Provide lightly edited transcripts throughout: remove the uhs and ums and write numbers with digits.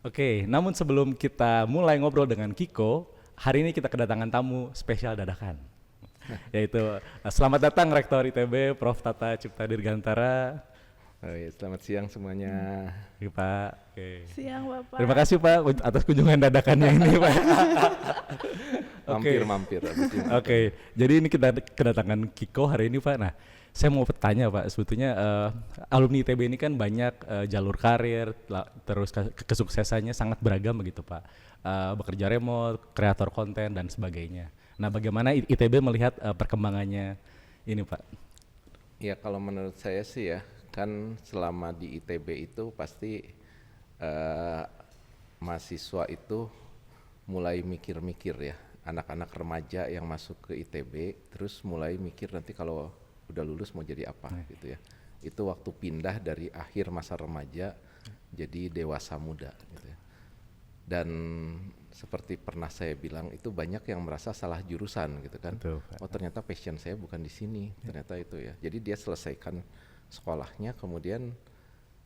Oke, namun sebelum kita mulai ngobrol dengan Kiko, hari ini kita kedatangan tamu spesial dadakan. Yaitu selamat datang Rektor ITB Prof. Tata Cipta Dirgantara. Oh iya, selamat siang semuanya. Oke, Pak. Oke. Siang Bapak. Terima kasih Pak atas kunjungan dadakannya ini Pak. Mampir. Oke, jadi ini kita kedatangan Kiko hari ini Pak. Nah, saya mau bertanya Pak, sebetulnya alumni ITB ini kan banyak jalur karir, terus kesuksesannya sangat beragam begitu Pak. Bekerja remote, kreator konten dan sebagainya. Nah, bagaimana ITB melihat perkembangannya ini Pak? Ya kalau menurut saya sih ya, kan selama di ITB itu pasti mahasiswa itu mulai mikir-mikir ya, anak-anak remaja yang masuk ke ITB terus mulai mikir nanti kalau udah lulus mau jadi apa gitu ya. Itu waktu pindah dari akhir masa remaja jadi dewasa muda gitu ya. Dan seperti pernah saya bilang itu banyak yang merasa salah jurusan gitu kan. Betul, Oh ternyata passion saya bukan di sini, ternyata itu ya. Jadi dia selesaikan sekolahnya, kemudian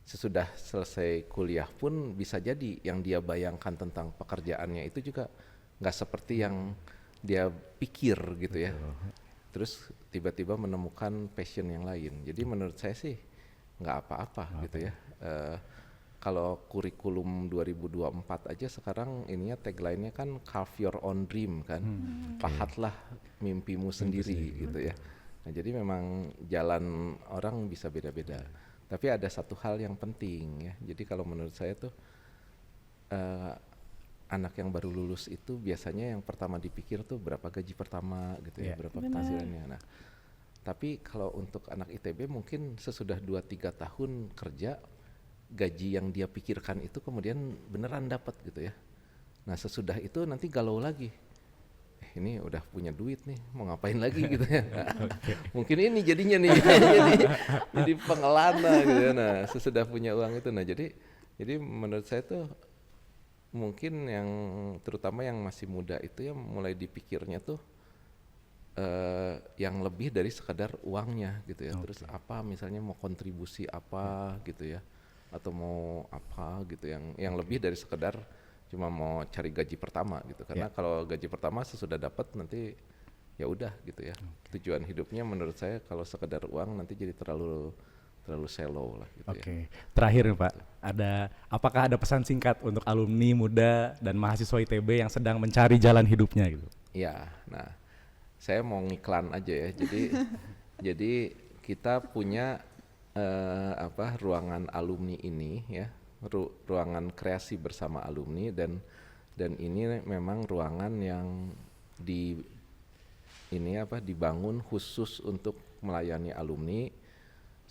sesudah selesai kuliah pun bisa jadi yang dia bayangkan tentang pekerjaannya itu juga nggak seperti yang dia pikir gitu ya. Terus tiba-tiba menemukan passion yang lain. Jadi menurut saya sih nggak apa-apa gitu ya. Kalau kurikulum 2024 aja sekarang ininya tagline-nya kan carve your own dream kan. Pahatlah mimpimu sendiri gitu ya. Nah, jadi memang jalan orang bisa beda-beda. Tapi ada satu hal yang penting ya. Jadi kalau menurut saya tuh anak yang baru lulus itu biasanya yang pertama dipikir tuh berapa gaji pertama gitu ya, berapa penghasilannya. Nah, tapi kalau untuk anak ITB mungkin sesudah 2-3 tahun kerja, gaji yang dia pikirkan itu kemudian beneran dapat gitu ya. Nah sesudah itu nanti galau lagi, ini udah punya duit nih mau ngapain lagi gitu ya. Mungkin ini jadinya nih jadi pengelana gitu ya. Nah sesudah punya uang itu, nah jadi menurut saya tuh mungkin yang terutama yang masih muda itu ya mulai dipikirnya tuh yang lebih dari sekadar uangnya gitu ya. Terus apa misalnya mau kontribusi apa gitu ya, atau mau apa gitu yang lebih dari sekedar cuma mau cari gaji pertama gitu. Karena kalau gaji pertama sesudah dapat nanti ya udah gitu ya. Tujuan hidupnya menurut saya kalau sekedar uang nanti jadi terlalu shallow lah gitu ya. Terakhir nih Pak, apakah ada pesan singkat untuk alumni muda dan mahasiswa ITB yang sedang mencari jalan hidupnya gitu? Iya, nah saya mau ngiklan aja ya. Jadi kita punya ruangan alumni ini ya, ruangan kreasi bersama alumni dan ini memang ruangan yang dibangun khusus untuk melayani alumni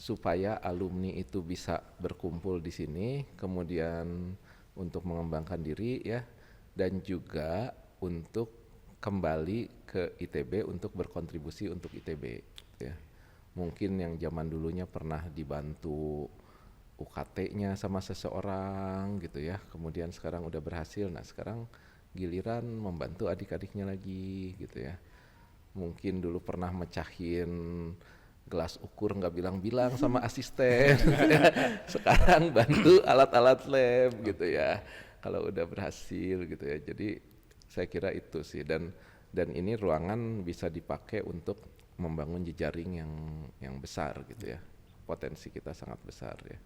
supaya alumni itu bisa berkumpul di sini, kemudian untuk mengembangkan diri ya, dan juga untuk kembali ke ITB untuk berkontribusi untuk ITB ya. Mungkin yang zaman dulunya pernah dibantu UKT-nya sama seseorang gitu ya, kemudian sekarang udah berhasil, nah sekarang giliran membantu adik-adiknya lagi gitu ya. Mungkin dulu pernah mecahin gelas ukur nggak bilang-bilang sama asisten, sekarang bantu alat-alat lab gitu ya, kalau udah berhasil gitu ya. Jadi saya kira itu sih, dan ini ruangan bisa dipakai untuk membangun jejaring yang besar gitu ya, potensi kita sangat besar ya.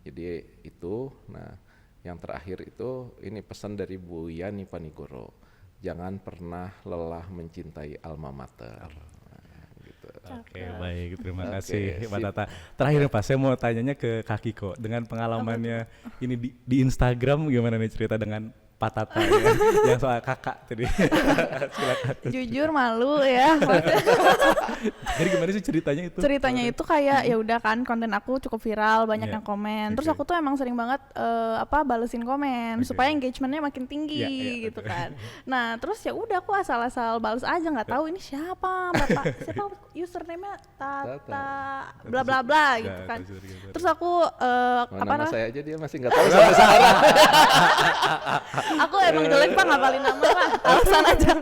Jadi itu, nah yang terakhir itu ini pesan dari Bu Yani Panigoro, jangan pernah lelah mencintai alma mater. Nah, gitu. Oke, baik, terima kasih Pak Tata. Terakhir Pak, saya mau tanyanya ke Kak Kiko, dengan pengalamannya ini di Instagram gimana nih cerita dengan Pak Tata ya, yang soal kakak tadi. Jujur malu ya. Jadi gimana sih ceritanya itu? Ceritanya itu kayak ya udah kan, konten aku cukup viral, banyak yang komen. Terus aku tuh emang sering banget balesin komen supaya engagementnya makin tinggi gitu kan. Nah terus ya udah aku asal-asal bales aja, nggak tahu ini siapa username-nya Tata bla bla bla gitu kan. Terus aku nama saya aja dia masih nggak tahu sampai sekarang. Aku emang jelek Pak, ngapalin nama lah, alasan aja.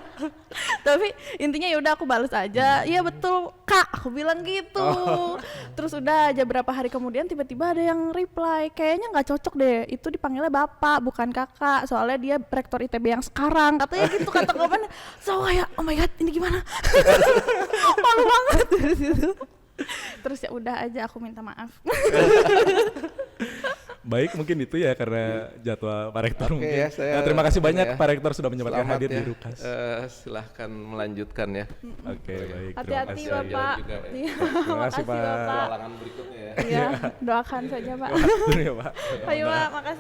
Tapi intinya ya udah aku balas aja, iya betul Kak, aku bilang gitu. Terus udah aja berapa hari kemudian tiba-tiba ada yang reply, kayaknya nggak cocok deh, itu dipanggilnya bapak bukan kakak, soalnya dia rektor ITB yang sekarang, katanya gitu kata komen. So kayak oh my god ini gimana? Malu banget dari situ. Terus ya udah aja aku minta maaf. Baik, mungkin itu ya karena jadwal Pak Rektor Oke mungkin. ya, saya Nah, terima kasih banyak ya. Pak Rektor sudah menyempatkan Selamat hadir ya. di Rukas. Silahkan melanjutkan ya. Oke, baik. Terima Hati-hati kasih. Bapak. juga ya. Iya, Terima kasih, makasih Pak. Bapak. Petualangan berikutnya ya. Iya, doakan saja Pak. Terima kasih, Pak. Ayo Pak, makasih.